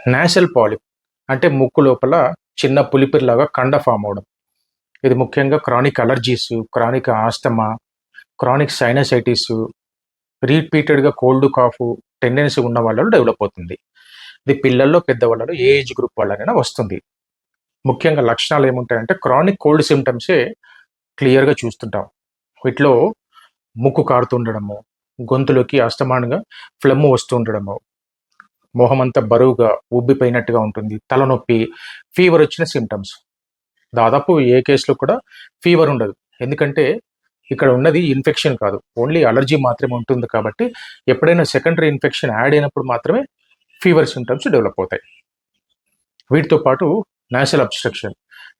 Nasal polyp అంటే ముక్కు లోపల చిన్న పులిపిరిలాగా కండ ఫామ్ అవడం. ఇది ముఖ్యంగా chronic allergies, chronic asthma, chronic sinusitis, రిపీటెడ్‌గా కోల్డ్, కాఫ్ టెండెన్సీ ఉన్న వాళ్ళలో డెవలప్ అవుతుంది. ఇది పిల్లల్లో, పెద్దవాళ్ళలో ఏ ఏజ్ గ్రూప్ వాళ్ళకైనా వస్తుంది. ముఖ్యంగా లక్షణాలు ఏముంటాయంటే క్రానిక్ కోల్డ్ సిమ్టమ్సే క్లియర్‌గా చూస్తుంటాం. వీటిలో ముక్కు కారుతుండడము, గొంతులోకి అస్తమానంగా ఫ్లెమ్ వస్తూ ఉండడము, మొహమంతా బరువుగా, ఉబ్బిపోయినట్టుగా ఉంటుంది, తలనొప్పి, ఫీవర్ వచ్చిన సిమ్టమ్స్. దాదాపు ఏ కేస్‌లో కూడా ఫీవర్ ఉండదు. ఎందుకంటే ఇక్కడ ఉన్నది ఇన్ఫెక్షన్ కాదు. ఓన్లీ అలర్జీ మాత్రమే ఉంటుంది కాబట్టి ఎప్పుడైనా సెకండరీ ఇన్ఫెక్షన్ యాడ్ అయినప్పుడు మాత్రమే ఫీవర్ సిమ్టమ్స్ డెవలప్ అవుతాయి. వీటితో పాటు నాసల్ అబ్స్ట్రక్షన్.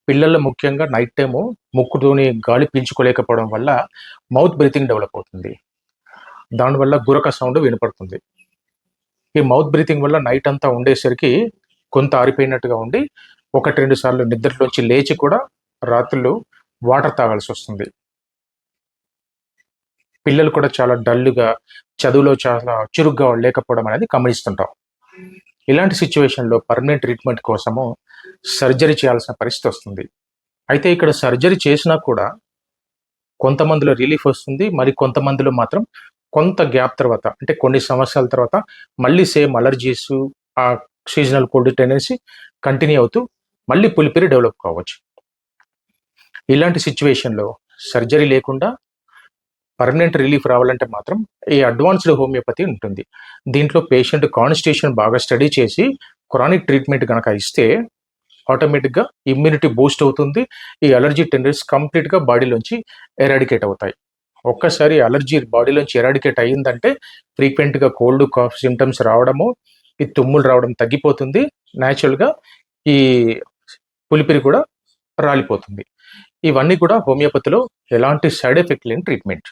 పిల్లల్లో ముఖ్యంగా నైట్ టైము ముక్కుతోని గాలి పీల్చుకోలేకపోవడం వల్ల మౌత్ బ్రీతింగ్ డెవలప్ అవుతుంది. దానివల్ల గురక సౌండ్ వినపడుతుంది. ఈ మౌత్ బ్రీతింగ్ వల్ల నైట్ అంతా ఉండేసరికి గొంతు ఆరిపోయినట్టుగా ఉండి 1, 2 సార్లు నిద్రలోంచి లేచి కూడా రాత్రులు వాటర్ తాగాల్సి వస్తుంది. పిల్లలు కూడా చాలా డల్‌గా, చదువులో చాలా చురుగ్గా లేకపోవడం అనేది గమనిస్తుంటాం. ఇలాంటి సిట్యుయేషన్‌లో పర్మనెంట్ ట్రీట్మెంట్ కోసము సర్జరీ చేయాల్సిన పరిస్థితి వస్తుంది. అయితే ఇక్కడ సర్జరీ చేసినా కూడా కొంతమందిలో రిలీఫ్ వస్తుంది. మరి కొంతమందిలో మాత్రం కొంత గ్యాప్ తర్వాత అంటే కొన్ని సంవత్సరాల తర్వాత మళ్ళీ సేమ్ అలర్జీసు, ఆ సీజనల్ కోల్డ్ టెండెన్సీ కంటిన్యూ అవుతూ మళ్ళీ పులిపిరి డెవలప్ కావచ్చు. ఇలాంటి సిట్యుయేషన్‌లో సర్జరీ లేకుండా పర్మనెంట్ రిలీఫ్ రావాలంటే మాత్రం ఈ అడ్వాన్స్డ్ హోమియోపతి ఉంటుంది. దీంట్లో పేషెంట్ కాన్స్టిట్యూషన్ బాగా స్టడీ చేసి క్రానిక్ ట్రీట్మెంట్ గనక ఇస్తే ఆటోమేటిక్‌గా ఇమ్యూనిటీ బూస్ట్ అవుతుంది. ఈ అలర్జీ టెండెన్సీ కంప్లీట్‌గా బాడీలోంచి ఎరాడికేట్ అవుతాయి. ఒక్కసారి అలర్జీ బాడీలోంచి ఎరాడికేట్ అయిందంటే ఫ్రీక్వెంట్‌గా కోల్డ్, కాఫ్ సింప్టమ్స్ రావడము, ఈ తుమ్ములు రావడం తగ్గిపోతుంది. నేచురల్‌గా ఈ పులిపిరి కూడా రాలిపోతుంది. ఇవన్నీ కూడా హోమియోపతిలో ఎలాంటి సైడ్ ఎఫెక్ట్ లేని ట్రీట్మెంట్.